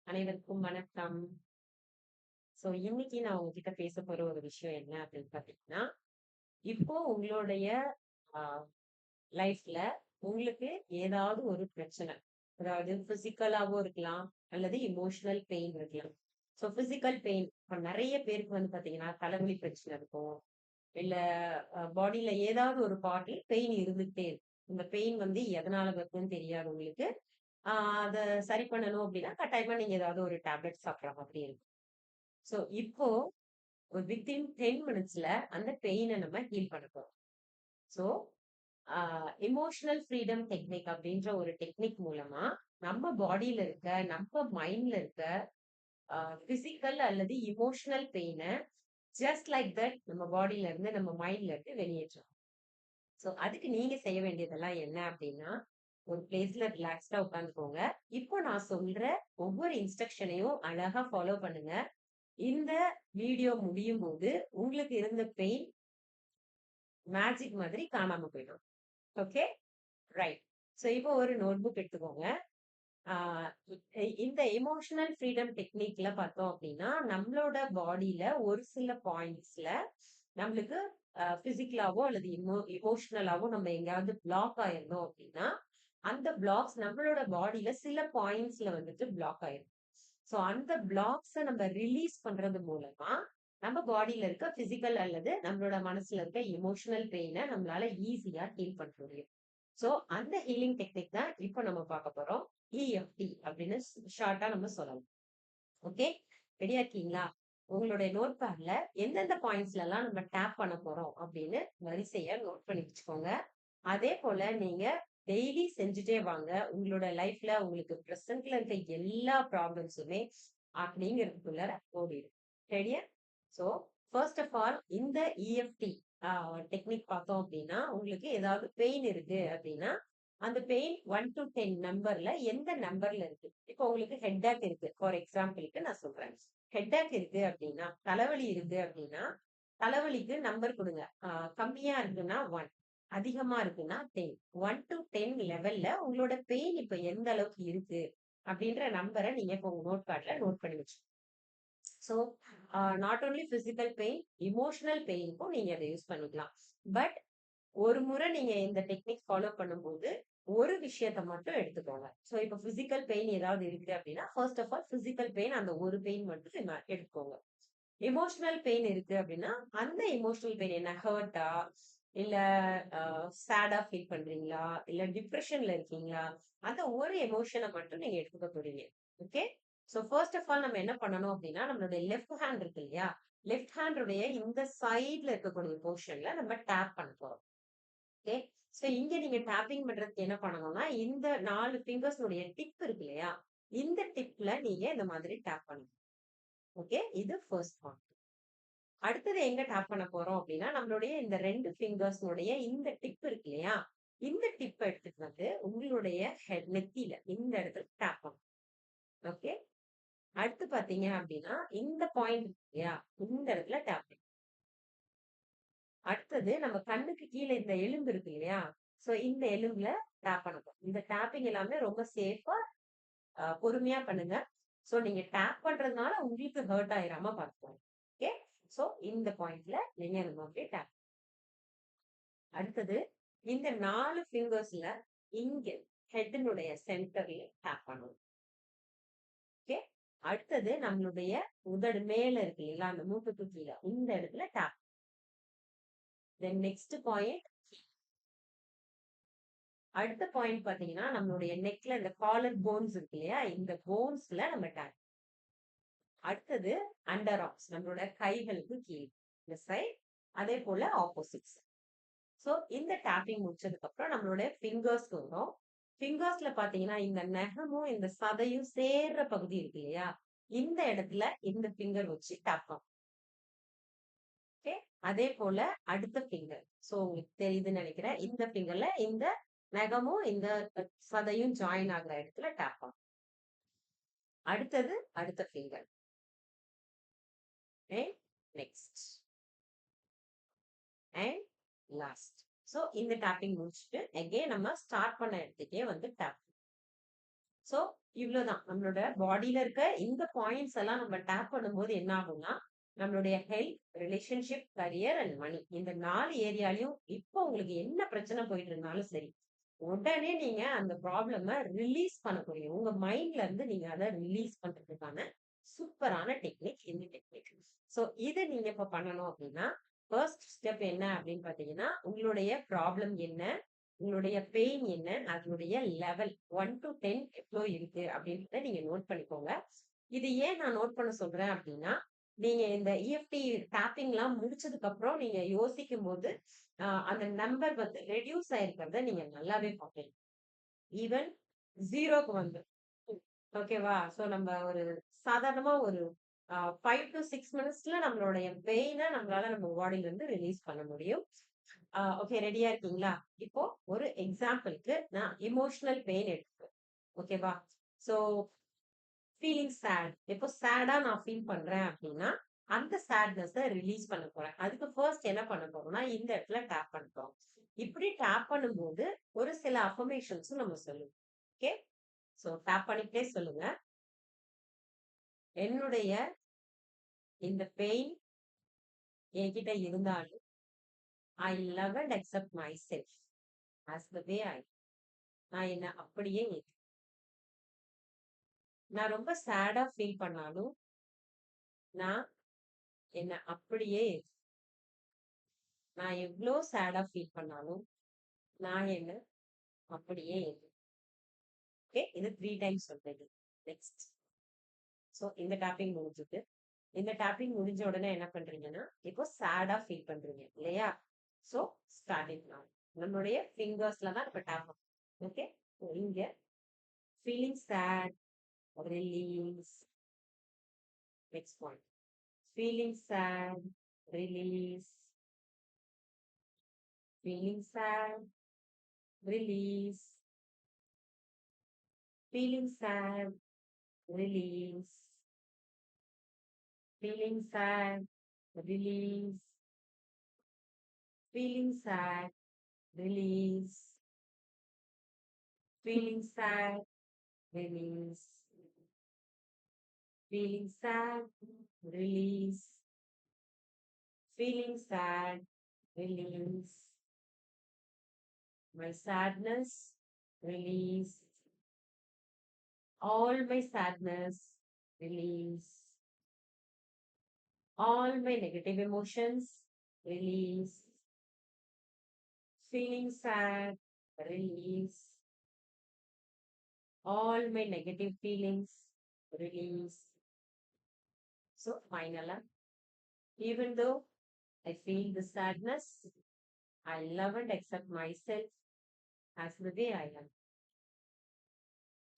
அனைவருக்கும் வணக்கம். இன்னைக்கு நான் உங்ககிட்ட பேச போற ஒரு விஷயம் என்ன அப்படின்னு பாத்தீங்கன்னா, இப்போ உங்களுடைய ஆ லைஃப்ல உங்களுக்கு ஏதாவது ஒரு பிரச்சனை. அதாவது பிசிக்கலாவும் இருக்கலாம், அல்லது எமோஷனல் பெயின் இருக்கலாம். பிசிக்கல் பெயின் இப்ப நெறைய பேருக்கு வந்து பாத்தீங்கன்னா, தலைவலி பிரச்சனை இருக்கும். இல்ல பாடியில ஏதாவது ஒரு பார்ட்ல பெயின் இருந்துகிட்டே இருக்கும். இந்த பெயின் வந்து எதனால வருதுன்னு தெரியாது உங்களுக்கு. ஆ அத சரி பண்ணணும் அப்படின்னா, கட்டாயமா நீங்க ஏதாவது ஒரு டேப்லெட் சாப்பிடுற மாதிரி இருக்கும். இப்போ வித்தின் 10 மினிட்ஸ்ல அந்த பெயின நம்ம ஹீல் பண்ண போறோம். ஸோ எமோஷனல் ஃப்ரீடம் டெக்னிக் அப்படின்ற ஒரு டெக்னிக் மூலமா நம்ம பாடியில இருக்க, நம்ம மைண்ட்ல இருக்க பிசிக்கல் அல்லது இமோஷனல் பெயின ஜஸ்ட் லைக் தட் நம்ம பாடியில இருந்து, நம்ம மைண்ட்ல இருந்து வெளியேற்றலாம். அதுக்கு நீங்க செய்ய வேண்டியதெல்லாம் என்ன அப்படின்னா, ஒரு பிளேஸ்ல ரிலாக்ஸ்டா உட்காந்துக்கோங்க. இப்போ நான் சொல்ற ஒவ்வொரு இன்ஸ்ட்ரக்ஷனையும் அழகா ஃபாலோ பண்ணுங்க. இந்த வீடியோ முடியும் போது உங்களுக்கு இருந்த பெயின் மேஜிக் மாதிரி காணாம போயிடும். Okay, right. இப்போ ஒரு நோட் புக் எடுத்துக்கோங்க. இந்த எமோஷனல் ஃப்ரீடம் டெக்னிக்ல பார்த்தோம் அப்படின்னா, நம்மளோட பாடியில ஒரு சில பாயிண்ட்ஸ்ல நம்மளுக்கு பிசிக்கலாவோ அல்லது எமோஷனலாவோ நம்ம எங்கேயாவது பிளாக் ஆயிருந்தோம் அப்படின்னா, அந்த பிளாக்ஸ் நம்மளோட பாடியில சில பாயிண்ட்ஸ்ல வந்துட்டு பிளாக் ஆயிரும். அந்த பிளாக்ஸ நம்ம ரிலீஸ் பண்றது மூலமா நம்ம பாடியில இருக்க பிசிக்கல் அல்லது நம்மளோட மனசுல இருக்க எமோஷனல் பெயினை நம்மளால ஈஸியா ஹீல் பண்ண முடியும். அந்த ஹீலிங் டெக்னிக் தான் இப்போ நம்ம பார்க்க போறோம். இஎஃப்டி அப்படின்னு ஷார்ட்டா நம்ம சொல்லலாம். ஓகே, ரெடியா இருக்கீங்களா? உங்களுடைய நோட் பேட்ல எந்தெந்த பாயிண்ட்ஸ்ல எல்லாம் நம்ம டேப் பண்ண போறோம் அப்படின்னு வரிசையா நோட் பண்ணி வச்சுக்கோங்க. அதே போல நீங்க டெய்லி செஞ்சுட்டே வாங்க. உங்களோட லைஃப்ல உங்களுக்கு பிரசன்ட்ல இருக்க எல்லா ப்ராப்ளம்ஸுமே அப்படிங்கிறதுக்குள்ள ஓடிடும். ரெடியா? சோ ஃபர்ஸ்ட் ஆஃப் ஆல் இந்த இஎஃப்டி டெக்னிக் பார்த்தோம் அப்படின்னா, உங்களுக்கு ஏதாவது பெயின் இருக்கு அப்படின்னா, அந்த பெயின் 1 to 10 நம்பர்ல எந்த நம்பர்ல இருக்கு? இப்போ உங்களுக்கு ஹெட்டேக் இருக்கு. ஃபார் எக்ஸாம்பிளுக்கு நான் சொல்றேன். ஹெட்டேக் இருக்கு அப்படின்னா, தலைவலி இருக்கு அப்படின்னா, தலைவலிக்கு நம்பர் கொடுங்க. கம்மியா இருக்குன்னா 1, அதிகமா இருக்குன்னா 10. 1 to 10 லெவல்ல உங்களோட பெயின் இப்ப எந்த அளவுக்கு இருக்கு அப்படின்ற நம்பரை நீங்க இப்போ உங்க நோட் பேட்ல நோட் பண்ணி வச்சு. So not only physical pain, emotional பெயினுக்கும் நீங்க அதை யூஸ் பண்ணிக்கலாம். பட் ஒரு முறை நீங்க இந்த டெக்னிக் ஃபாலோ பண்ணும்போது ஒரு விஷயத்த மட்டும் எடுத்துக்கோங்க. இப்போ பிசிக்கல் பெயின் ஏதாவது இருக்கு அப்படின்னா, first of all physical pain அந்த ஒரு பெயின் மட்டும் எடுத்துக்கோங்க. எமோஷனல் பெயின் இருக்கு அப்படின்னா, அந்த எமோஷனல் பெயின் என்ன ஹர்ட்டா, இல்ல சேடா ஃபீல் பண்றீங்களா, இல்ல டிப்ரெஷன்ல இருக்கீங்களா, அந்த ஒரு எமோஷனை மட்டும் நீங்க எடுத்துக்க போறீங்க. ஓகே, ஃபர்ஸ்ட் ஆஃப் ஆல் நம்ம என்ன பண்ணணும் அப்படின்னா, நம்மளுடைய லெஃப்ட் ஹேண்ட் இருக்கு இல்லையா, லெஃப்ட் ஹேண்டுடைய இந்த சைட்ல இருக்கக்கூடிய போர்ஷன்ல நம்ம டேப் பண்ண போறோம். ஓகே, இங்க நீங்க டேப்பிங் பண்றதுக்கு என்ன பண்ணணும்னா, இந்த 4 ஃபிங்கர்ஸ்னுடைய டிப் இருக்கு இல்லையா, இந்த டிப்ல நீங்க இந்த மாதிரி டேப் பண்ணணும். ஓகே, இது ஃபர்ஸ்ட் பார்ட். அடுத்தது எங்க டேப் பண்ண போறோம் அப்படின்னா, நம்மளுடைய இந்த 2 ஃபிங்கர்ஸ்னுடைய இந்த டிப் இருக்கு இல்லையா, இந்த டிப் எடுத்துட்டு வந்து உங்களுடைய ஹெட் நெத்தியில இந்த இடத்துல டேப் பண்ணணும். ஓகே, அடுத்து பாத்தீங்க அப்படின்னா, இந்த பாயிண்ட் இருக்கு இல்லையா, இந்த இடத்துல டேப் பண்ணணும். அடுத்தது நம்ம கண்ணுக்கு கீழே இந்த எலும்பு இருக்கு இல்லையா, இந்த எலும்புல டேப் பண்ணணும். இந்த டேப்பிங் எல்லாமே ரொம்ப சேஃபா பொறுமையா பண்ணுங்க. நீங்க டேப் பண்றதுனால உங்களுக்கு ஹர்ட் ஆயிராம பார்த்துக்கோங்க. ஓகே, இந்த பாயிண்ட்ல நீங்க இந்த மாதிரி டேப். அடுத்தது இந்த 4 ஃபிங்கர்ஸ்ல இங்க ஹெட்னுடைய சென்டர்ல டேப் பண்ணணும். ஓகே, அடுத்தது நம்மளுடைய உதடு மேல இருக்கு இல்லையா, அந்த மூக்குக்கு கீழே இந்த இடத்துல டேப். தென் நெக்ஸ்ட் பாயிண்ட், அடுத்த பாயிண்ட் பாத்தீங்கன்னா நம்மளுடைய நெக்ல இந்த காலர் போன்ஸ் இருக்கு இல்லையா, இந்த போன்ஸ்ல நம்ம டேப். அடுத்தது அண்டர் ஆர்ம்ஸ், நம்மளோட கைகளுக்கு கீழே இந்த சைட், அதே போல ஆப்போசிட். இந்த டேப்பிங் முடிச்சதுக்கு அப்புறம் நம்மளுடைய ஃபிங்கர்ஸ்க்கு வரும். ஃபிங்கர்ஸ்ல பாத்தீங்கன்னா இந்த நகமும் இந்த சதையும் சேர்ற பகுதி இருக்கு இல்லையா, இந்த இடத்துல இந்த ஃபிங்கர் வச்சு டேப் பண்ணும். ஓகே, அதே போல அடுத்த ஃபிங்கர், உங்களுக்கு தெரியுதுன்னு நினைக்கிறேன், இந்த ஃபிங்கர்ல இந்த நகமும் இந்த சதையும் ஜாயின் ஆகுற இடத்துல டேப் பண்ணும். அடுத்தது அடுத்த ஃபிங்கர், நெக்ஸ்ட் அண்ட் லாஸ்ட். இந்த டேப்பிங் முடிச்சுட்டு அகைன் நம்ம ஸ்டார்ட் பண்ண இடத்துக்கே வந்து டேப். இவ்வளவுதான். நம்மளோட பாடியில இருக்க இந்த பாயிண்ட்ஸ் எல்லாம் நம்ம டேப் பண்ணும்போது என்ன ஆகும்னா, நம்மளுடைய health, relationship, career and money இந்த 4 ஏரியாலயும் இப்போ உங்களுக்கு என்ன பிரச்சனை போயிட்டு இருந்தாலும் சரி, உடனே நீங்க அந்த ப்ராப்ளம ரிலீஸ் பண்ண முடியும். உங்க மைண்ட்ல இருந்து நீங்க அத ரிலீஸ் பண்றதுக்கான சூப்பரான டெக்னிக் இந்த டெக்னிக். சோ இத நீங்க இப்ப பண்ணணும் அப்படின்னா, ஃபர்ஸ்ட் ஸ்டெப் என்ன அப்படின்னு பாத்தீங்கன்னா, உங்களுடைய ப்ராப்ளம் என்ன? உங்களுடைய பெயின் என்ன? அதனுடைய லெவல் 1 to 10 எவ்ளோ இருக்கு அப்படின்றத நீங்க நோட் பண்ணிக்கோங்க. இது ஏன் நான் நோட் பண்ண சொல்றேன் அப்படின்னா, நீங்க இந்த இஎஃப்டி டேப்பிங்லாம் முடிச்சதுக்கு அப்புறம் நீங்க யோசிக்கும்போது, அந்த நம்பர் வந்து ரெட்யூஸ் ஆயிருக்கிறத நீங்க நல்லாவே பார்ப்பீங்க. ஈவன் 0க்கு வந்து ஓகேவா? சோ நம்ம ஒரு சாதாரணமா ஒரு 5 to 6 மினிட்ஸ்ல நம்மளுடைய பெயின நம்மளால நம்ம பாடில இருந்து ரிலீஸ் பண்ண முடியும். ஓகே ரெடியா இருக்கீங்களா? இப்போ ஒரு எக்ஸாம்பிள்க்கு நான் எமோஷனல் பெயின் எடுத்துக்கிறேன். ஓகேவா? So feeling chat. இப்போ சேடா நான் ஃபீல் பண்றேன் அப்படின்னா, அந்த சேட்னஸ ரிலீஸ் பண்ண போறேன். அதுக்கு ஃபர்ஸ்ட் என்ன பண்ண போறோம்னா, இந்த இடத்துல டேப் பண்ண போறோம். இப்படி டேப் பண்ணும்போது ஒரு சில அஃபர்மேஷன்ஸும் நம்ம சொல்லுவோம். ஓகே? சோ டேப் பண்ணிக்கிட்டே சொல்லுங்க. என்னுடைய இந்த பெயின் என்கிட்ட இருந்தாலும், I love and accept myself as the way I. நான் என்ன அப்படியே நான் ரொம்ப சேடா ஃபீல் பண்ணாலும், நான் என்ன அப்படியே நான் எவ்ளோ சேடா ஃபீல் பண்ணாலும், நான் என்ன அப்படியே ஓகே. இது 3 டைம்ஸ் சொல்றது. நெக்ஸ்ட். சோ இந்த டாப்பிங் முடிஞ்சுது. இந்த டாப்பிங் முடிஞ்ச உடனே என்ன பண்றீங்கன்னா, இப்போ சேடா ஃபீல் பண்றீங்க இல்லையா? So starting now. நம்மளுடைய ஃபிங்கர்ஸ்ல தான் இப்ப டேப் பண்ணணும். ஓகே. இங்க feeling chat, release. Next point. Feeling chat, release. Feeling sad, release. Feeling sad, release. Feeling sad, release. Feeling sad, release. Feeling sad, release. Feeling sad, release. Feeling sad, release. My sadness, release. All my sadness, release. All my negative emotions, release. Feeling sad, release. All my negative feelings, release. So, finally, even though I feel the sadness, I love and accept myself as the way I am.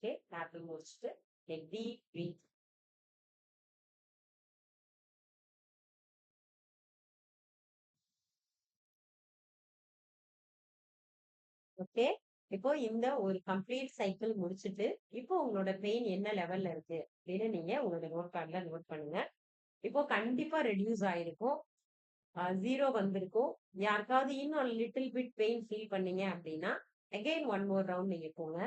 Okay, happy most. Take deep breath. Okay. இப்போ இந்த ஒரு complete cycle முடிச்சுட்டு, இப்போ உங்களோட pain என்ன லெவல்ல இருக்கு அப்படின்னு நீங்க உங்களோட நோட் பேட்ல நோட் பண்ணுங்க. இப்போ கண்டிப்பா ரெடியூஸ் ஆயிருக்கும். 0 வந்திருக்கும். யாருக்காவது இன்னும் லிட்டில் பிட் பெயின் ஃபீல் பண்ணீங்க அப்படின்னா, அகைன் ஒன் மோர் ரவுண்ட் நீங்க போங்க.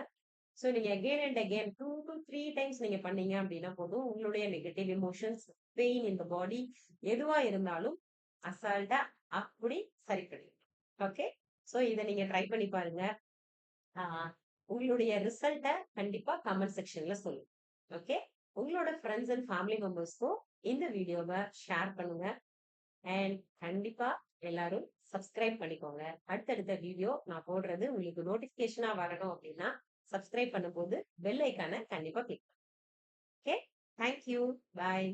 சோ நீங்க again and again 2 to 3 times நீங்க பண்ணீங்க அப்படின்னா போதும். உங்களுடைய நெகட்டிவ் எமோஷன்ஸ், பெயின் இன் த பாடி எதுவா இருந்தாலும் அசால்ட்டா அப்படி சரி பண்ணிடும். ஓகே. சோ இத நீங்க ட்ரை பண்ணி பாருங்க. உங்களுடைய ரிசல்ட்ட கண்டிப்பா கமெண்ட் செக்ஷன்ல சொல்லுங்க. ஓகே. உங்களோட ஃப்ரெண்ட்ஸ் அண்ட் ஃபேமிலி மெம்பர்ஸ்க்கும் இந்த வீடியோவை ஷேர் பண்ணுங்க. அண்ட் கண்டிப்பா எல்லாரும் சப்ஸ்கிரைப் பண்ணிக்கோங்க. அடுத்தடுத்த வீடியோ நான் போடுறது உங்களுக்கு நோட்டிபிகேஷனா வரணும் அப்படின்னா சப்ஸ்கிரைப் பண்ணும்போது பெல் ஐக்கான கண்டிப்பா கிளிக் பண்ணுங்க. ஓகே. தேங்க்யூ. பாய்.